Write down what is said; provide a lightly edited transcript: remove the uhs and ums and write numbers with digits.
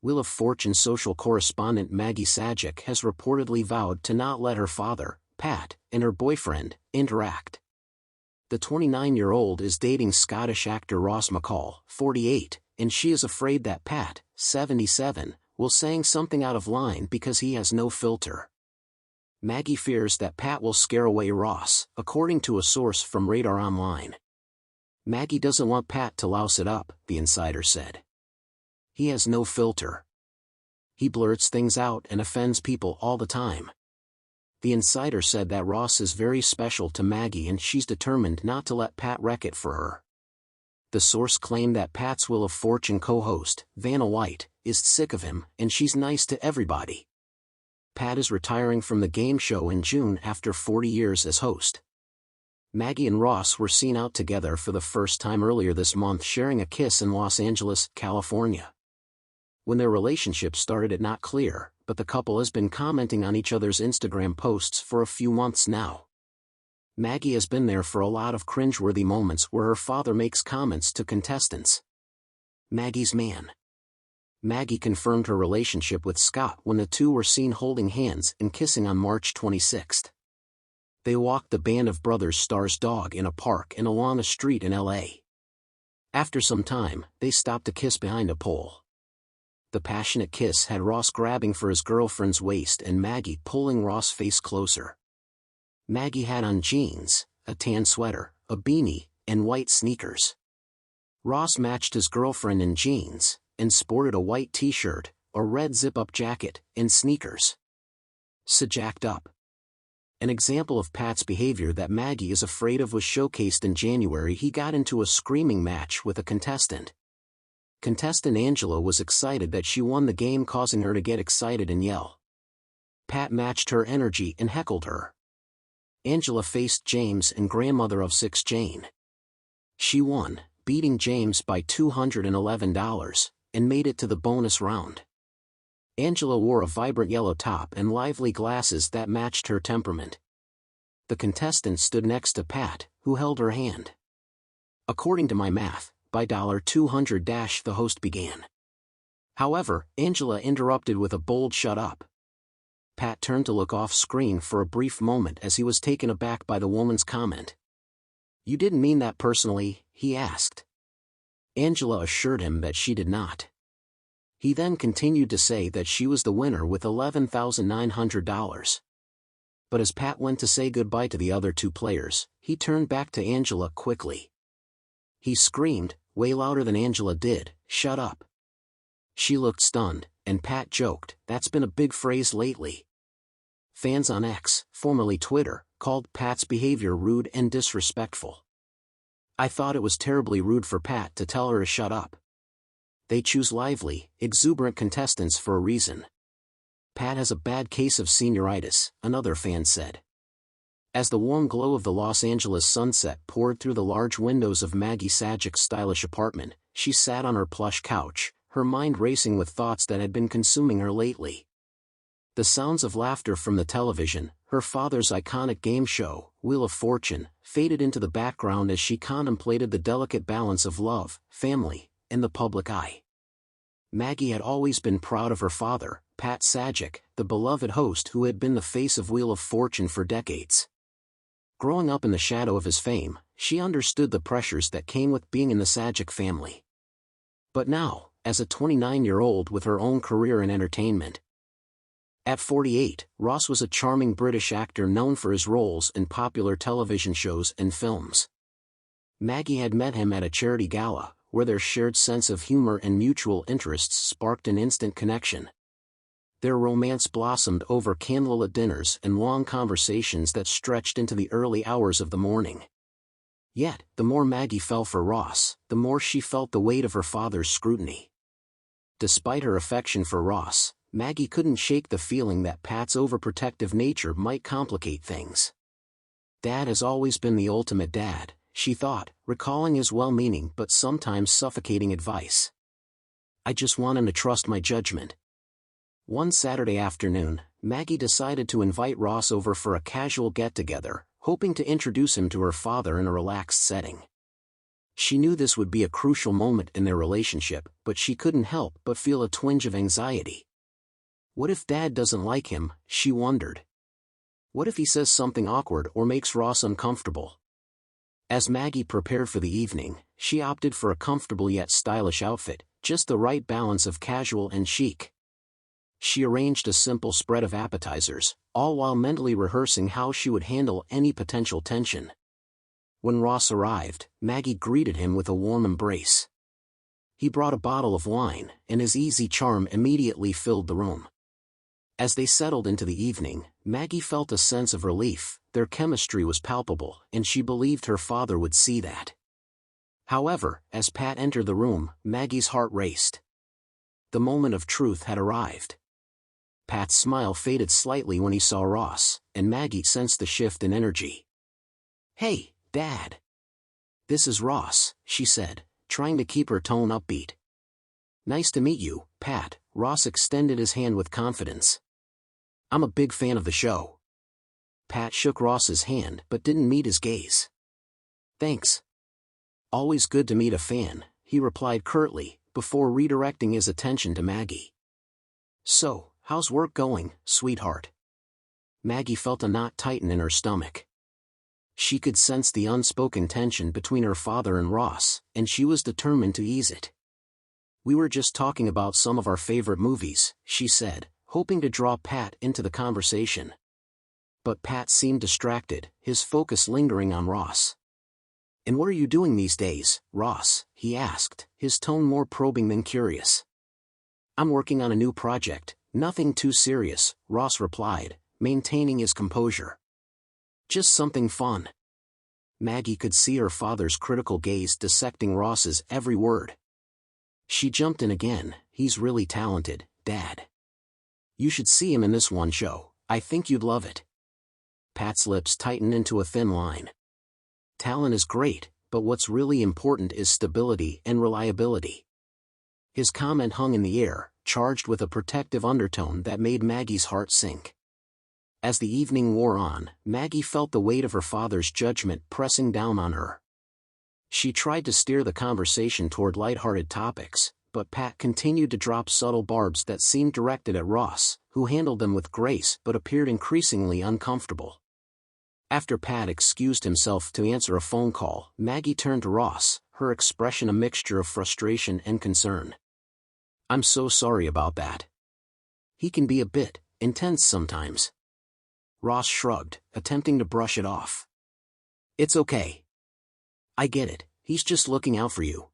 Wheel of Fortune social correspondent Maggie Sajak has reportedly vowed to not let her father, Pat, and her boyfriend, interact. The 29-year-old is dating Scottish actor Ross McCall, 48, and she is afraid that Pat, 77, will say something out of line because he has no filter. Maggie fears that Pat will scare away Ross, according to a source from Radar Online. Maggie doesn't want Pat to louse it up, the insider said. He has no filter. He blurts things out and offends people all the time. The insider said that Ross is very special to Maggie and she's determined not to let Pat wreck it for her. The source claimed that Pat's Wheel of Fortune co-host, Vanna White, is sick of him and she's nice to everybody. Pat is retiring from the game show in June after 40 years as host. Maggie and Ross were seen out together for the first time earlier this month, sharing a kiss in Los Angeles, California. When their relationship started it's not clear, but the couple has been commenting on each other's Instagram posts for a few months now. Maggie has been there for a lot of cringeworthy moments where her father makes comments to contestants. Maggie's man. Maggie confirmed her relationship with Scott when the two were seen holding hands and kissing on March 26. They walked the Band of Brothers star's dog in a park and along a street in L.A. After some time, they stopped to kiss behind a pole. The passionate kiss had Ross grabbing for his girlfriend's waist and Maggie pulling Ross' face closer. Maggie had on jeans, a tan sweater, a beanie, and white sneakers. Ross matched his girlfriend in jeans, and sported a white t-shirt, a red zip-up jacket, and sneakers. Sajak up. An example of Pat's behavior that Maggie is afraid of was showcased in January. He got into a screaming match with a contestant. Contestant Angela was excited that she won the game, causing her to get excited and yell. Pat matched her energy and heckled her. Angela faced James and grandmother of 6 Jane. She won, beating James by $211, and made it to the bonus round. Angela wore a vibrant yellow top and lively glasses that matched her temperament. The contestant stood next to Pat, who held her hand. According to my math, by $200 the host began. However, Angela interrupted with a bold "shut up." Pat turned to look off screen for a brief moment as he was taken aback by the woman's comment. "You didn't mean that personally?" he asked. Angela assured him that she did not. He then continued to say that she was the winner with $11,900. But as Pat went to say goodbye to the other two players, he turned back to Angela quickly. He screamed, way louder than Angela did, "Shut up." She looked stunned, and Pat joked, "That's been a big phrase lately." Fans on X, formerly Twitter, called Pat's behavior rude and disrespectful. "I thought it was terribly rude for Pat to tell her to shut up. They choose lively, exuberant contestants for a reason. Pat has a bad case of senioritis," another fan said. As the warm glow of the Los Angeles sunset poured through the large windows of Maggie Sajak's stylish apartment, she sat on her plush couch, her mind racing with thoughts that had been consuming her lately. The sounds of laughter from the television, her father's iconic game show, Wheel of Fortune, faded into the background as she contemplated the delicate balance of love, family, and the public eye. Maggie had always been proud of her father, Pat Sajak, the beloved host who had been the face of Wheel of Fortune for decades. Growing up in the shadow of his fame, she understood the pressures that came with being in the Sajak family. But now, as a 29-year-old with her own career in entertainment. At 48, Ross was a charming British actor known for his roles in popular television shows and films. Maggie had met him at a charity gala, where their shared sense of humor and mutual interests sparked an instant connection. Their romance blossomed over candlelit dinners and long conversations that stretched into the early hours of the morning. Yet, the more Maggie fell for Ross, the more she felt the weight of her father's scrutiny. Despite her affection for Ross, Maggie couldn't shake the feeling that Pat's overprotective nature might complicate things. Dad has always been the ultimate dad, she thought, recalling his well-meaning but sometimes suffocating advice. "I just want him to trust my judgment." One Saturday afternoon, Maggie decided to invite Ross over for a casual get-together, hoping to introduce him to her father in a relaxed setting. She knew this would be a crucial moment in their relationship, but she couldn't help but feel a twinge of anxiety. What if Dad doesn't like him, she wondered. What if he says something awkward or makes Ross uncomfortable? As Maggie prepared for the evening, she opted for a comfortable yet stylish outfit, just the right balance of casual and chic. She arranged a simple spread of appetizers, all while mentally rehearsing how she would handle any potential tension. When Ross arrived, Maggie greeted him with a warm embrace. He brought a bottle of wine, and his easy charm immediately filled the room. As they settled into the evening, Maggie felt a sense of relief. Their chemistry was palpable, and she believed her father would see that. However, as Pat entered the room, Maggie's heart raced. The moment of truth had arrived. Pat's smile faded slightly when he saw Ross, and Maggie sensed the shift in energy. "Hey, Dad. This is Ross," she said, trying to keep her tone upbeat. "Nice to meet you, Pat." Ross extended his hand with confidence. "I'm a big fan of the show." Pat shook Ross's hand but didn't meet his gaze. "Thanks. Always good to meet a fan," he replied curtly, before redirecting his attention to Maggie. "So, how's work going, sweetheart?" Maggie felt a knot tighten in her stomach. She could sense the unspoken tension between her father and Ross, and she was determined to ease it. "We were just talking about some of our favorite movies," she said, hoping to draw Pat into the conversation. But Pat seemed distracted, his focus lingering on Ross. "And what are you doing these days, Ross?" he asked, his tone more probing than curious. "I'm working on a new project, nothing too serious," Ross replied, maintaining his composure. "Just something fun." Maggie could see her father's critical gaze dissecting Ross's every word. She jumped in again. "He's really talented, Dad. You should see him in this one show. I think you'd love it." Pat's lips tightened into a thin line. Talent is great, but what's really important is stability and reliability. His comment hung in the air, charged with a protective undertone that made Maggie's heart sink. As the evening wore on, Maggie felt the weight of her father's judgment pressing down on her. She tried to steer the conversation toward lighthearted topics, but Pat continued to drop subtle barbs that seemed directed at Ross, who handled them with grace but appeared increasingly uncomfortable. After Pat excused himself to answer a phone call, Maggie turned to Ross, her expression a mixture of frustration and concern. "I'm so sorry about that. He can be a bit intense sometimes." Ross shrugged, attempting to brush it off. "It's okay. I get it, he's just looking out for you."